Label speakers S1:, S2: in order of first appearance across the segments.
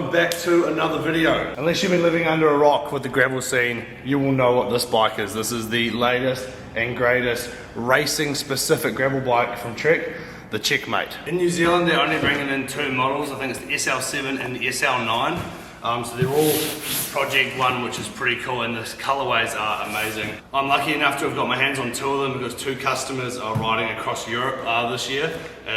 S1: welcome back to another video. Unless you've been living under a rock with the gravel scene, you will know what this bike is. This is the latest and greatest racing specific gravel bike from Trek, the Checkmate. In New Zealand they're only bringing in two models. I think it's the SL7 and the SL9. So they're all Project 1, which is pretty cool, and the colorways are amazing. I'm lucky enough to have got my hands on two of them because two customers are riding across Europe this year.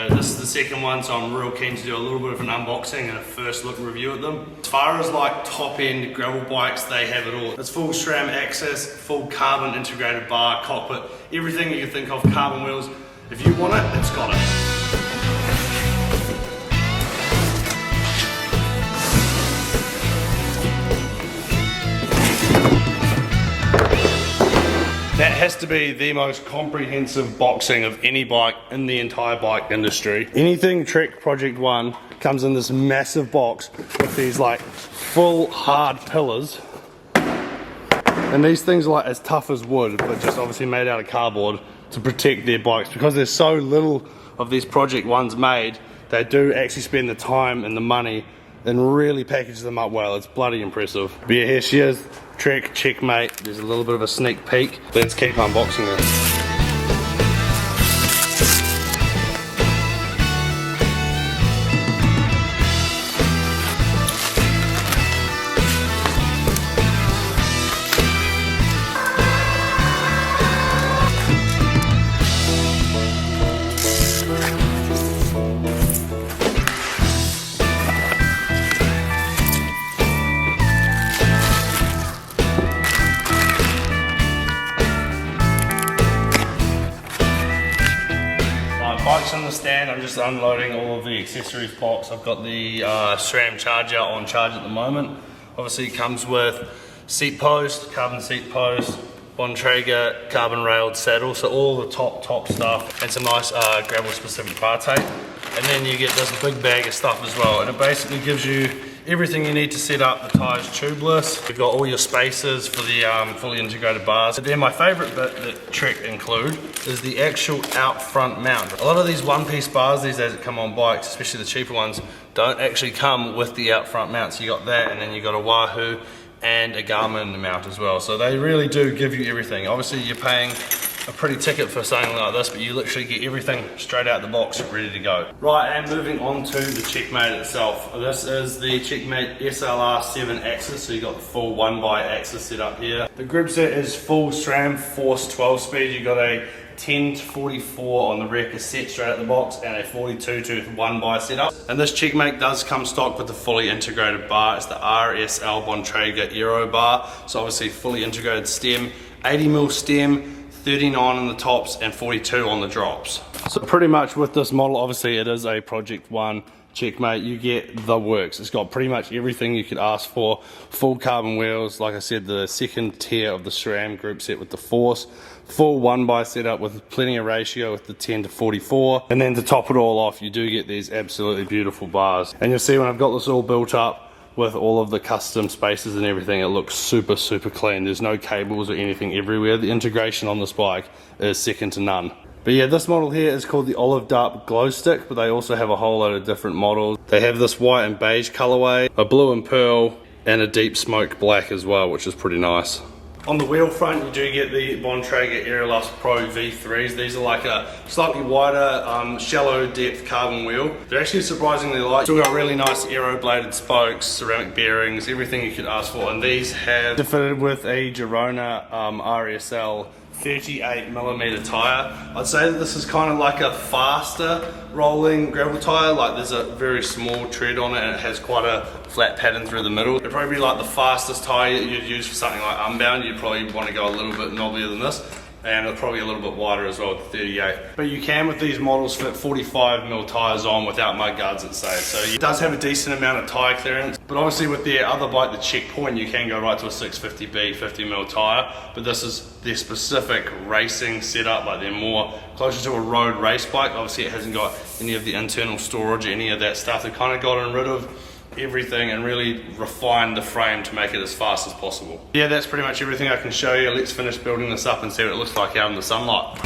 S1: This is the second one, so I'm real keen to do a little bit of an unboxing and a first look review at them. As far as like top end gravel bikes, they have it all. It's full SRAM access, full carbon integrated bar, cockpit, everything you can think of, carbon wheels. If you want it, it's got it. That has to be the most comprehensive boxing of any bike in the entire bike industry. Anything Trek Project 1 comes in this massive box with these like full hard pillars. And these things are like as tough as wood, but just obviously made out of cardboard to protect their bikes. Because there's so little of these Project 1s made, they do actually spend the time and the money and really package them up well. It's bloody impressive. But yeah, here she is, Trek Checkmate. There's a little bit of a sneak peek. Let's keep unboxing her. Bike's in the stand. I'm just unloading all of the accessories box. I've got the SRAM charger on charge at the moment. Obviously it comes with seat post, carbon seat post, Bontrager carbon railed saddle, so all the top stuff, and some nice gravel specific bar tape. And then you get this big bag of stuff as well, and it basically gives you everything you need to set up. The tyres tubeless. You've got all your spacers for the fully integrated bars. But then my favourite bit that Trek include is the actual out front mount. A lot of these one-piece bars these days that come on bikes, especially the cheaper ones, don't actually come with the out front mount. So you got that, and then you got a Wahoo and a Garmin mount as well. So they really do give you everything. Obviously you're paying a pretty ticket for something like this, but you literally get everything straight out the box ready to go. Right, and moving on to the Checkmate itself. This is the Checkmate SLR 7 axis, so you got the full 1x axis set up here. The grip set is full SRAM Force 12 speed. You got a 10 to 44 on the rear cassette straight out the box, and a 42 to 1x setup. And this Checkmate does come stock with the fully integrated bar. It's the RSL Bontrager Aero bar, so obviously fully integrated stem, 80mm stem, 39 on the tops and 42 on the drops. So pretty much with this model, obviously it is a Project 1 Checkmate, you get the works. It's got pretty much everything you could ask for. Full carbon wheels, like I said, the second tier of the SRAM group set with the Force. Full 1x setup with plenty of ratio with the 10 to 44. And then to top it all off, you do get these absolutely beautiful bars. And you'll see when I've got this all built up, with all of the custom spaces and everything, it looks super clean. There's no cables or anything everywhere. The integration on this bike is second to none. But yeah, this model here is called the Olive Dark Glow Stick, but they also have a whole load of different models. They have this white and beige colorway, a blue and pearl, and a deep smoke black as well, which is pretty nice. On the wheel front, you do get the Bontrager Aerolux Pro V3s. These are like a slightly wider, shallow depth carbon wheel. They're actually surprisingly light. Still got really nice aero bladed spokes, ceramic bearings, everything you could ask for. And these have fitted with a Girona RSL 38mm tyre. I'd say that this is kind of like a faster rolling gravel tyre. Like there's a very small tread on it and it has quite a flat pattern through the middle. It'd probably be like the fastest tyre you'd use for something like Unbound. You'd probably want to go a little bit knobbier than this. And it's probably a little bit wider as well, 38. But you can with these models fit 45mm tyres on without mud guards, it says. So it does have a decent amount of tyre clearance. But obviously with their other bike, the Checkpoint, you can go right to a 650B 50mm tyre. But this is their specific racing setup, like they're more closer to a road race bike. Obviously it hasn't got any of the internal storage or any of that stuff. They've kind of gotten rid of everything and really refined the frame to make it as fast as possible. Yeah, that's pretty much everything I can show you. Let's finish building this up and see what it looks like out in the sunlight.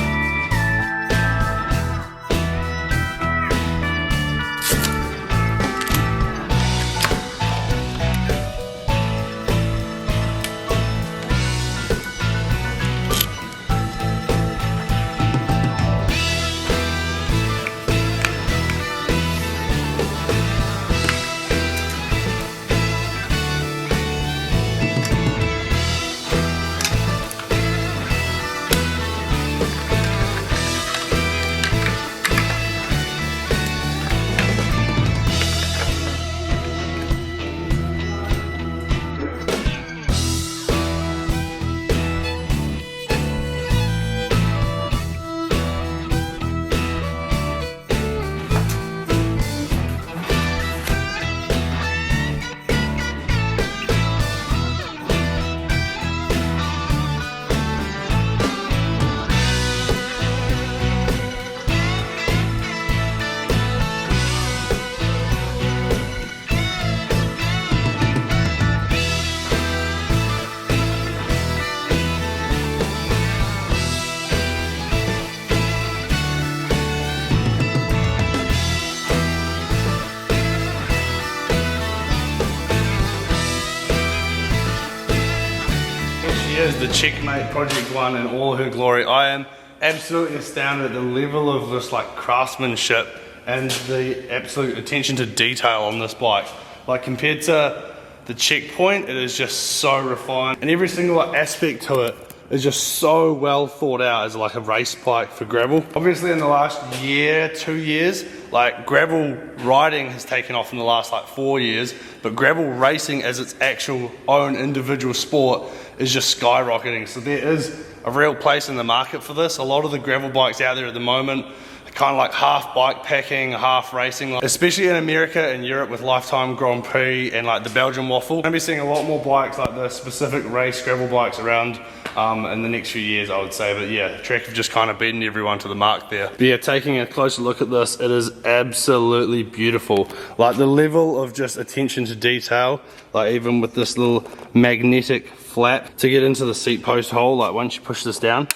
S1: is the Checkmate Project 1 in all her glory. I am absolutely astounded at the level of this like craftsmanship and the absolute attention to detail on this bike. Like compared to the Checkpoint, it is just so refined, and every single aspect to it is just so well thought out as like a race bike for gravel. Obviously in the last year, 2 years, like gravel riding has taken off in the last like 4 years, but gravel racing as its actual own individual sport is just skyrocketing. So there is a real place in the market for this. A lot of the gravel bikes out there at the moment are kind of like half bike packing, half racing, especially in America and Europe with Lifetime Grand Prix and like the Belgian Waffle. I'm gonna be seeing a lot more bikes like the specific race gravel bikes around in the next few years, I would say. But yeah, Trek have just kind of beaten everyone to the mark there. But yeah, taking a closer look at this, it is absolutely beautiful. Like the level of just attention to detail, like even with this little magnetic flap to get into the seat post hole, like once you push this down,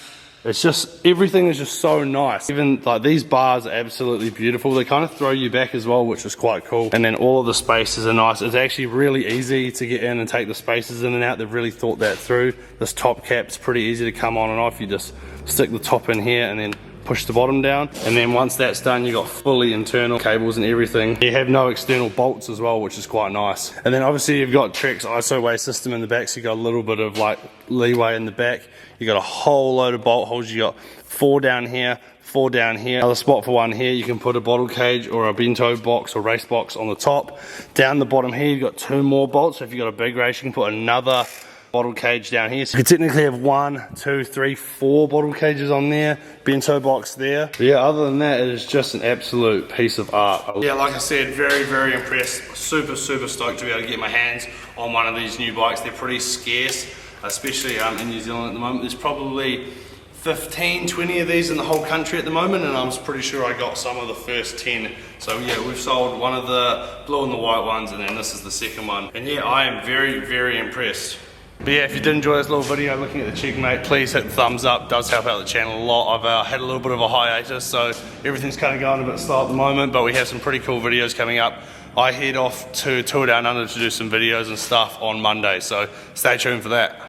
S1: it's just, everything is just so nice. Even like these bars are absolutely beautiful. They kind of throw you back as well, which is quite cool. And then all of the spaces are nice. It's actually really easy to get in and take the spaces in and out. They've really thought that through. This top cap's pretty easy to come on and off. You just stick the top in here and then push the bottom down, and then once that's done, you got fully internal cables and everything. You have no external bolts as well, which is quite nice. And then obviously you've got Trek's ISO way system in the back, so you got a little bit of like leeway in the back. You got a whole load of bolt holes. You got 4 down here, 4 down here, another spot for 1 here. You can put a bottle cage or a bento box or race box on the top. Down the bottom here, you've got 2 more bolts. So if you've got a big race, you can put another bottle cage down here. So you could technically have 1, 2, 3, 4 bottle cages on there, bento box there. But yeah, other than that, it is just an absolute piece of art. Yeah, like I said, very impressed. Super stoked to be able to get my hands on one of these new bikes. They're pretty scarce, especially in New Zealand at the moment. There's probably 15, 20 of these in the whole country at the moment, and I'm pretty sure I got some of the first 10. So yeah, we've sold one of the blue and the white ones, and then this is the second one. And yeah, I am very impressed. But yeah, if you did enjoy this little video looking at the Checkmate, please hit the thumbs up. It does help out the channel a lot. I've had a little bit of a hiatus, so everything's kind of going a bit slow at the moment, but we have some pretty cool videos coming up. I head off to Tour Down Under to do some videos and stuff on Monday, so stay tuned for that.